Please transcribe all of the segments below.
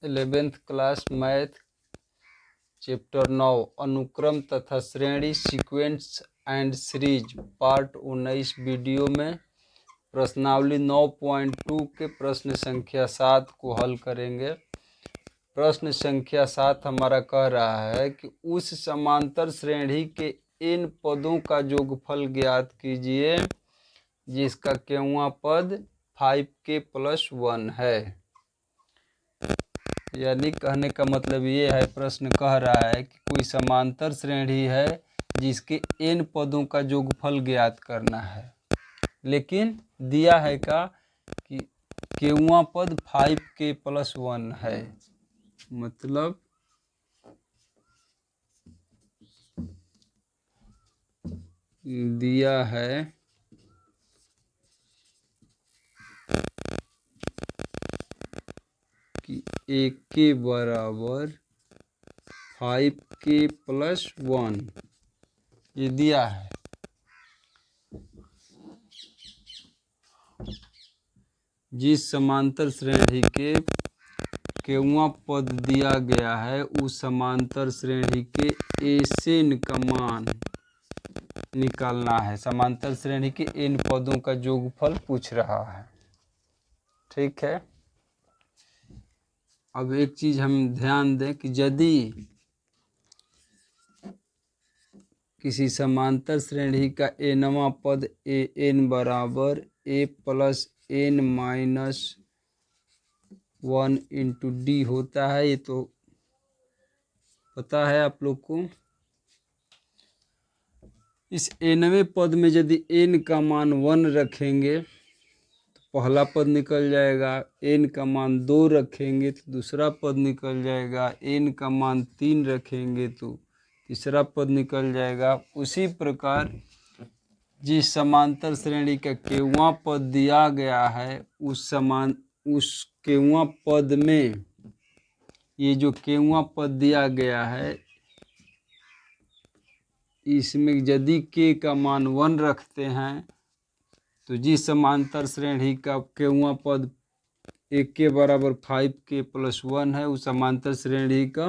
11th class math chapter 9 अनुक्रम तथा श्रेणी sequence and series part 19 video में प्रश्नावली 9.2 के प्रश्न संख्या 7 को हल करेंगे। प्रश्न संख्या 7 हमारा कह रहा है कि उस समांतर श्रेणी के इन पदों का योगफल ज्ञात कीजिए जिसका केवां पद 5k + 1 है। यानी कहने का मतलब ये है, प्रश्न कह रहा है कि कोई समांतर श्रेणी है जिसके n पदों का योगफल ज्ञात करना है, लेकिन दिया है का कि केवां पद 5k + 1 है। मतलब दिया है कि 1 के बराबर 5k + 1 ये दिया है। जिस समांतर श्रेणी के केवां पद दिया गया है उस समांतर श्रेणी के एन का मान निकालना है। समांतर श्रेणी के इन पदों का योगफल पूछ रहा है, ठीक है। अब एक चीज हम ध्यान दें कि यदि किसी समांतर श्रेणी का nवां पद an बराबर a + n - 1 × d होता है, ये तो पता है आप लोग को। इस nवें पद में यदि n का मान 1 रखेंगे तो पहला पद निकल जाएगा, n का मान 2 रखेंगे तो दूसरा पद निकल जाएगा, n का मान 3 रखेंगे तो तीसरा पद निकल जाएगा। उसी प्रकार जिस समांतर श्रेणी का केवां पद दिया गया है उस केवां पद में ये जो केवां पद दिया गया है इसमें यदि k का मान 1 रखते हैं तो जिस समांतर श्रेणी का केवां पद 1 के बराबर 5k + 1 है उस समांतर श्रेणी का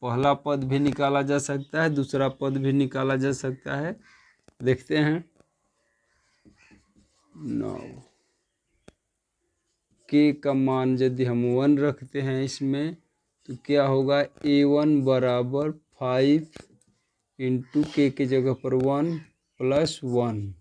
पहला पद भी निकाला जा सकता है, दूसरा पद भी निकाला जा सकता है। देखते हैं। 9 k का मान यदि हम 1 रखते हैं इसमें तो क्या होगा, a1 बराबर 5 × k की जगह पर 1 + 1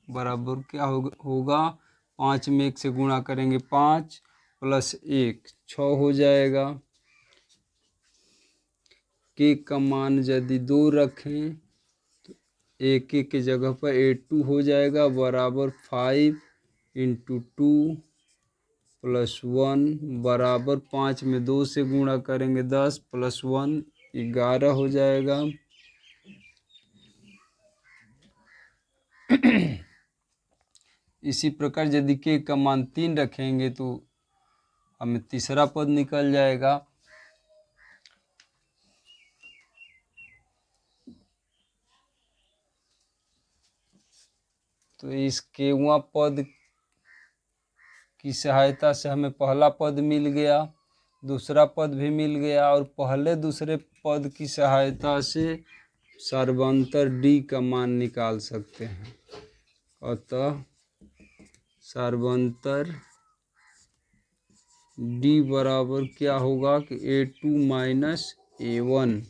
बराबर क्या होगा 5 में 1 से गुणा करेंगे 5 + 1 6 हो जाएगा। k का मान यदि 2 रखें तो a की जगह पर a2 हो जाएगा बराबर 5 × 2 + 1 बराबर 5 में 2 से गुणा करेंगे 10 + 1 11 हो जाएगा। इसी प्रकार यदि k का मान 3 रखेंगे तो हमें तीसरा पद निकल जाएगा। तो इस केवां पद की सहायता से हमें पहला पद मिल गया, दूसरा पद भी मिल गया और पहले दूसरे पद की सहायता से सर्वांतर d का मान निकाल सकते हैं। अतः सर्वांतर d बराबर क्या होगा कि a2 - a1।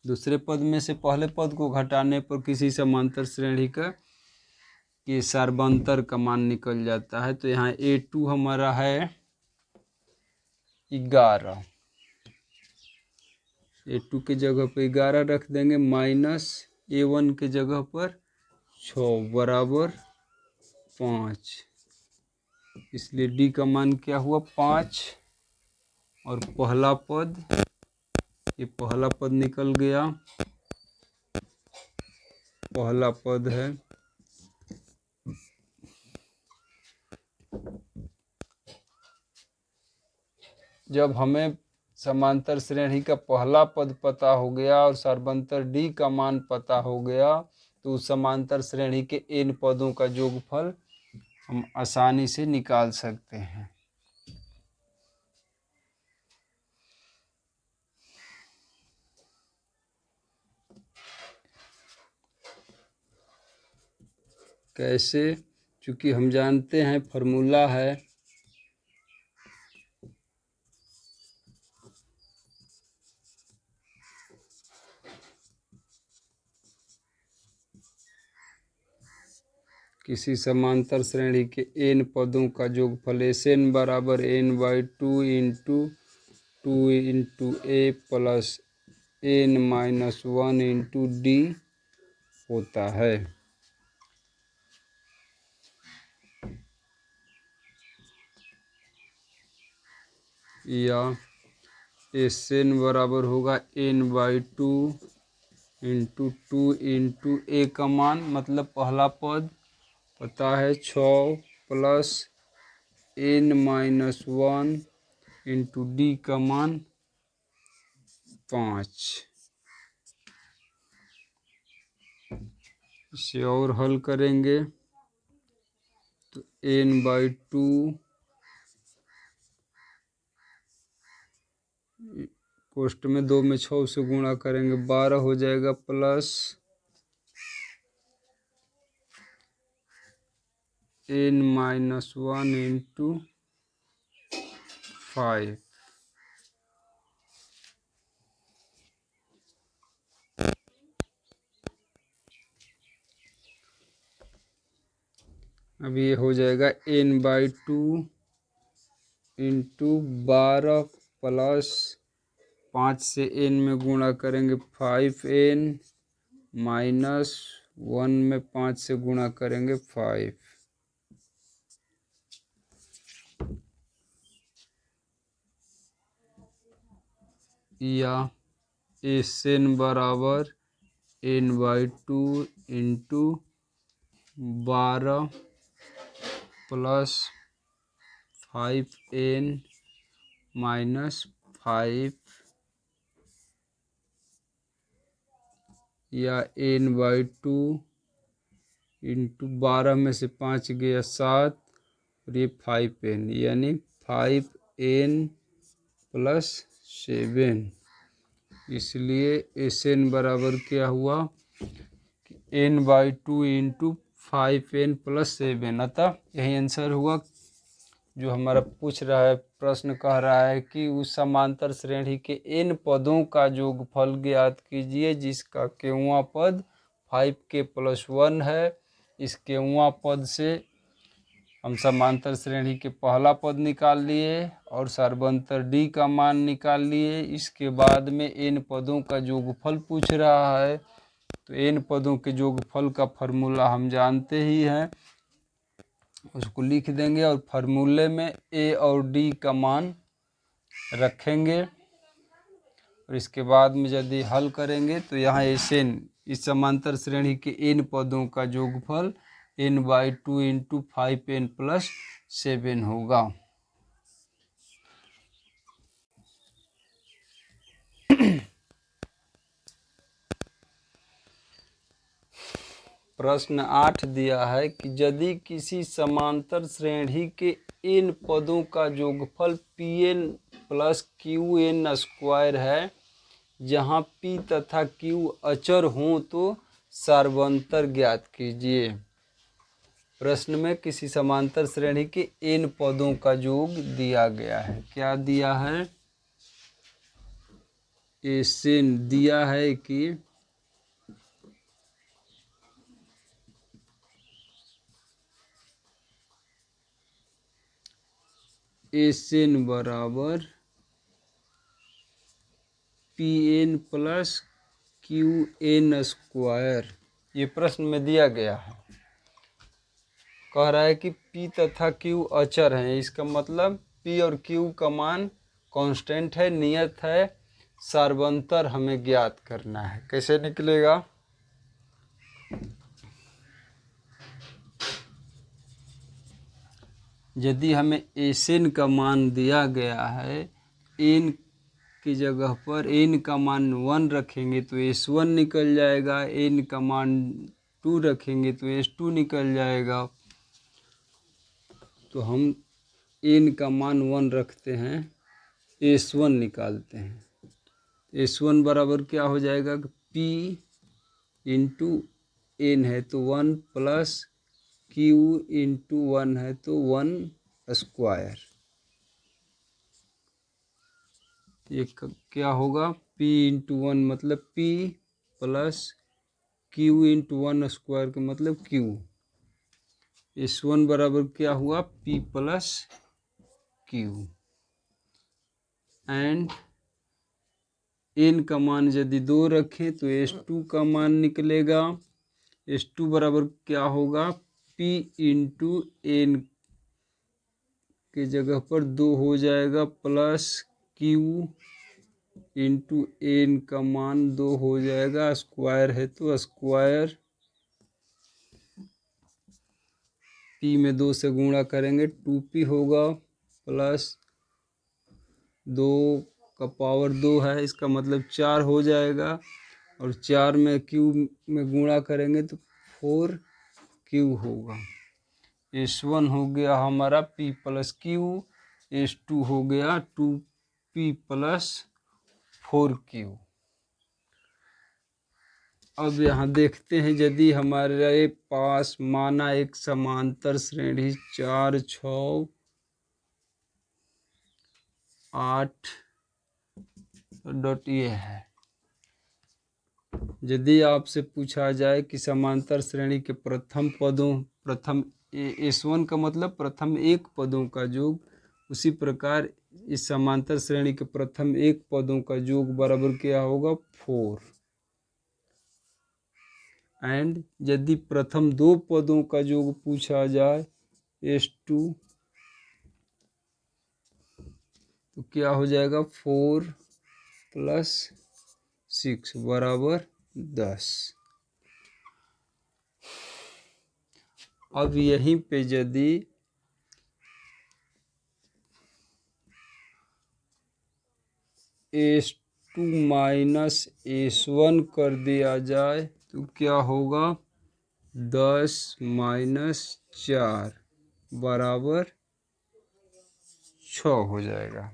दूसरे पद में से पहले पद को घटाने पर किसी समांतर श्रेणी का ये सर्वांतर का मान निकल जाता है। तो यहाँ a2 हमारा है 11, a2 के जगह पर 11 रख देंगे माइनस a1 के जगह पर 6 बराबर 5। इसलिए d का मान क्या हुआ 5 और पहला पद ये पहला पद निकल गया, पहला पद है जब हमें समांतर श्रेणी का पहला पद पता हो गया और सर्वांतर d का मान पता हो गया तो उस समांतर श्रेणी के n पदों का योगफल हम आसानी से निकाल सकते हैं। कैसे? चूँकि हम जानते हैं फॉर्मूला है किसी समांतर श्रेणी के n पदों का योगफल Sn बराबर n/2 into 2 into a plus n-1 into d होता है। या Sn बराबर होगा n/2 इंटू 2 इंटू a का मान, मतलब पहला पद पता है 6 प्लस n-1 इंटू d का मान 5। इसे और हल करेंगे तो n/2 कोष्ठ में 2 में 6 से गुणा करेंगे 12 हो जाएगा, प्लस n-1 इंटू 5। अब ये हो जाएगा n/2 इंटू 12 प्लस 5 से n में गुणा करेंगे 5n माइनस 1 में 5 से गुणा करेंगे 5। या Sn बराबर n/2 into 12 plus 5n minus 5 या n/2 इंटू 12 में से 5 गया 7 और ये 5n यानी 5n प्लस 7। इसलिए Sn बराबर क्या हुआ कि n/2 इंटू 5n प्लस 7। अतः यही आंसर हुआ जो हमारा पूछ रहा है। प्रश्न कह रहा है कि उस समांतर श्रेणी के n पदों का योगफल ज्ञात कीजिए जिसका केवाँ पद 5k + 1 है। इस केवाँ पद से हम समांतर श्रेणी के पहला पद निकाल लिए और सर्वंतर d का मान निकाल लिए। इसके बाद में n पदों का योगफल पूछ रहा है, तो n पदों के योगफल का फॉर्मूला हम जानते ही हैं, उसको लिख देंगे और फार्मूले में a और d का मान रखेंगे। और इसके बाद में यदि हल करेंगे तो यहाँ Sn इस समांतर श्रेणी के n पदों का योगफल n/2 इंटू 5n प्लस 7 होगा। प्रश्न 8 दिया है कि यदि किसी समांतर श्रेणी के n पदों का योगफल Pn प्लस Qn² है, जहाँ P तथा Q अचर हों तो सार्वंतर ज्ञात कीजिए। प्रश्न में किसी समांतर श्रेणी के n पदों का योग दिया गया है। क्या दिया है? Sn दिया है कि Sn बराबर Pn प्लस Qn²। ये प्रश्न में दिया गया है। कह रहा है कि P तथा Q अचर हैं, इसका मतलब P और Q का मान कांस्टेंट है, नियत है। सार्वंतर हमें ज्ञात करना है। कैसे निकलेगा? यदि हमें Sn का मान दिया गया है, n की जगह पर n का मान 1 रखेंगे तो S1 निकल जाएगा, n का मान 2 रखेंगे तो S2 निकल जाएगा। तो हम n का मान 1 रखते हैं, S1 निकालते हैं। S1 बराबर क्या हो जाएगा कि P इंटू n है तो 1 प्लस Q इंटू 1 है तो 1 स्क्वायर। ये क्या होगा, P इंटू 1 मतलब P plus Q into 1 square का मतलब Q। S1 बराबर क्या हुआ, P plus Q। And n का मान यदि 2 रखें तो S2 का मान निकलेगा। S2 बराबर क्या होगा, P इंटू n की जगह पर 2 हो जाएगा प्लस Q इंटू n का मान 2 हो जाएगा, स्क्वायर है तो स्क्वायर। P में 2 से गुणा करेंगे 2P होगा प्लस 2 का पावर 2 है, इसका मतलब 4 हो जाएगा। और 4 में Q में गुणा करेंगे तो 4Q होगा। S1 हो गया हमारा P प्लस Q, S2 हो गया 2P प्लस 4Q। अब यहाँ देखते हैं, यदि हमारे पास माना एक समांतर श्रेणी 4, 6, 8 डॉट ये है। यदि आपसे पूछा जाए कि समांतर श्रेणी के प्रथम S1 का मतलब प्रथम एक पदों का योग, उसी प्रकार इस समांतर श्रेणी के प्रथम एक पदों का योग बराबर क्या होगा, 4। एंड यदि प्रथम 2 पदों का योग पूछा जाए S2, तो क्या हो जाएगा, 4 प्लस 6 बराबर 10। अब यहीं पे यदि S2 माइनस S1 कर दिया जाए तो क्या होगा, 10 माइनस 4 बराबर 6 हो जाएगा।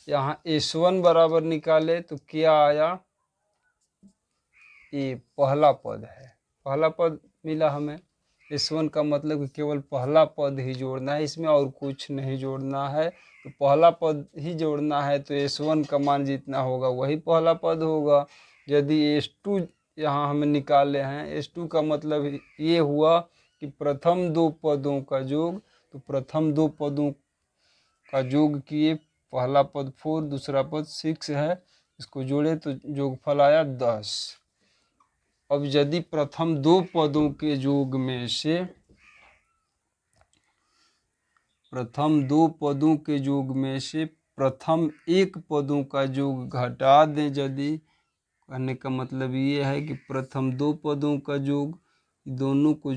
यहाँ S1 बराबर निकाले तो क्या आया, ये पहला पद है, पहला पद मिला हमें। S1 का मतलब कि केवल पहला पद ही जोड़ना है, इसमें और कुछ नहीं जोड़ना है। तो पहला पद ही जोड़ना है तो S1 का मान जितना होगा वही पहला पद होगा। यदि S2 यहाँ हमें निकाले हैं, S2 का मतलब ये हुआ कि प्रथम 2 पदों का योग। तो प्रथम 2 पदों का योग किए, पहला पद 4, दूसरा पद 6 है, इसको जोड़े तो योगफल आया 10। अब यदि प्रथम 2 पदों के योग में से प्रथम 2 पदों के योग में से प्रथम 1 पदों का योग घटा दें, यदि कहने का मतलब ये है कि प्रथम 2 पदों का योग, दोनों को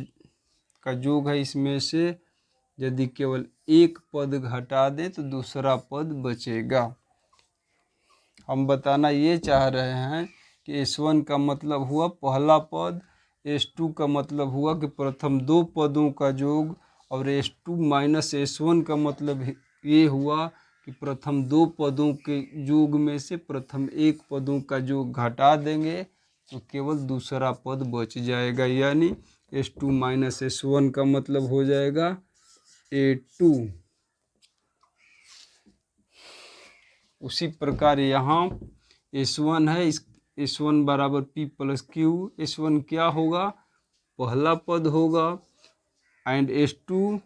का योग है, इसमें से यदि केवल एक पद घटा दें तो दूसरा पद बचेगा। हम बताना ये चाह रहे हैं कि S1 का मतलब हुआ पहला पद, S2 का मतलब हुआ कि प्रथम 2 पदों का योग, और S2 माइनस S1 का मतलब ये हुआ कि प्रथम 2 पदों के योग में से प्रथम 1 पदों का योग घटा देंगे तो केवल दूसरा पद बच जाएगा। यानी S2 माइनस S1 का मतलब हो जाएगा A2। उसी प्रकार यहाँ S1 है, इस S1 बराबर P प्लस Q। S1 क्या होगा, पहला पद होगा। एंड S2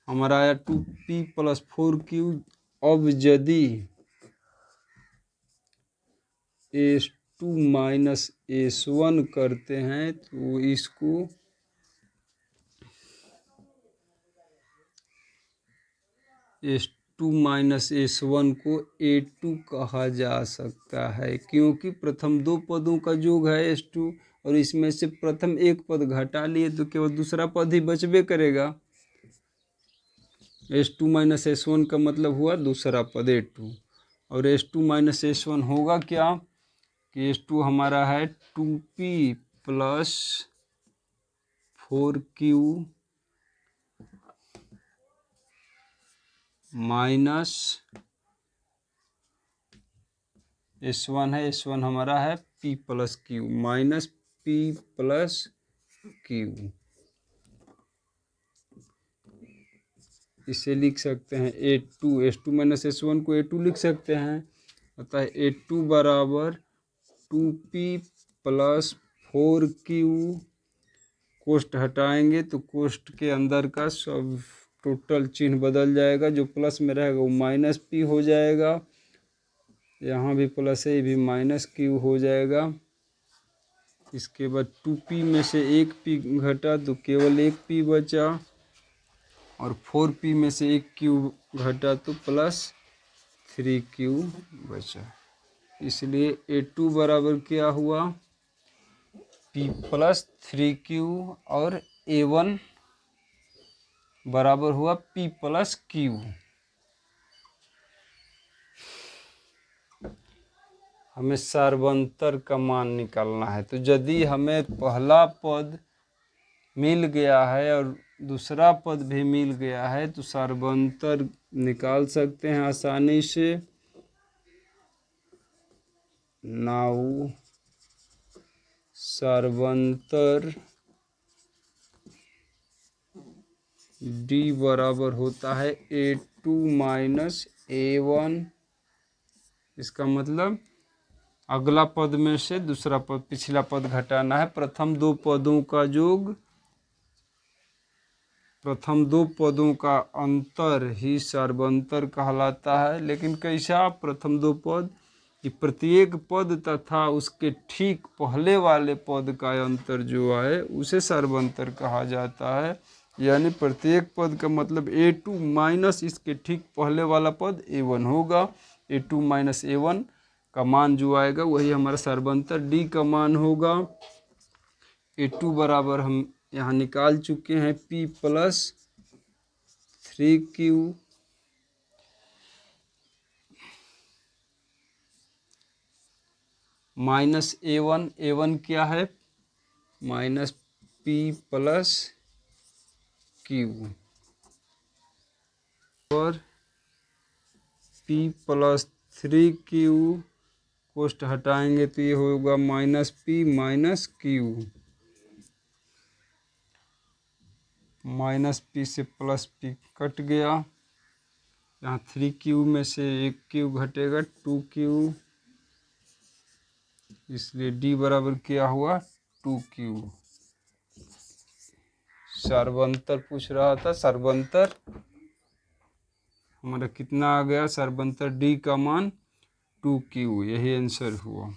हमारा आया 2P प्लस 4Q। अब यदि S2 माइनस S1 करते हैं तो इसको S2 माइनस S1 को A2 कहा जा सकता है, क्योंकि प्रथम 2 पदों का योग है S2, और इसमें से प्रथम 1 पद घटा लिए तो केवल दूसरा पद ही बचबे करेगा। S2 माइनस S1 का मतलब हुआ दूसरा पद A2, और S2 माइनस S1 होगा क्या कि S2 हमारा है 2P plus 4Q minus S1 है, S1 हमारा है P plus Q, minus P plus Q. इसे लिख सकते हैं A2, S2 माइनस S1 को A2 लिख सकते हैं, अतः A2 बराबर 2P प्लस 4Q। कोष्ट हटाएंगे तो कोष्ट के अंदर का सब टोटल चिन्ह बदल जाएगा, जो प्लस में रहेगा वो माइनस P हो जाएगा, यहाँ भी प्लस है, ये भी माइनस Q हो जाएगा। इसके बाद 2P में से एक P घटा तो केवल एक P बचा, और 4P में से एक Q घटा तो प्लस 3Q बचा। इसलिए A2 बराबर क्या हुआ, P प्लस 3Q, और A1 बराबर हुआ P प्लस Q। हमें सार्वंतर का मान निकालना है, तो यदि हमें पहला पद मिल गया है और दूसरा पद भी मिल गया है तो सार्वंतर निकाल सकते हैं आसानी से। नाउ सार्वंतर D बराबर होता है A2 माइनस A1। इसका मतलब अगला पद में से दूसरा पद, पिछला पद घटाना है। प्रथम दो पदों का अंतर ही सार्वंतर कहलाता है। लेकिन कैसा प्रथम दो पद, कि प्रत्येक पद तथा उसके ठीक पहले वाले पद का अंतर जो है उसे सार्वंतर कहा जाता है। यानी प्रत्येक पद का मतलब A2 माइनस इसके ठीक पहले वाला पद A1 होगा। A2 माइनस A1 का मान जो आएगा वही हमारा सार्वंतर D का मान होगा। A2 बराबर हम यहाँ निकाल चुके हैं P plus 3Q minus A1 क्या है, माइनस P प्लस Q, और P प्लस 3Q कोष्ट हटाएंगे तो ये होगा minus P minus Q, minus P से प्लस P कट गया, यहाँ 3Q में से एक Q घटेगा 2Q, इसलिए D बराबर क्या हुआ 2Q। सार्वंतर पूछ रहा था, सार्वंतर हमारा कितना आ गया, सार्वंतर D का मान 2Q, यही आंसर हुआ।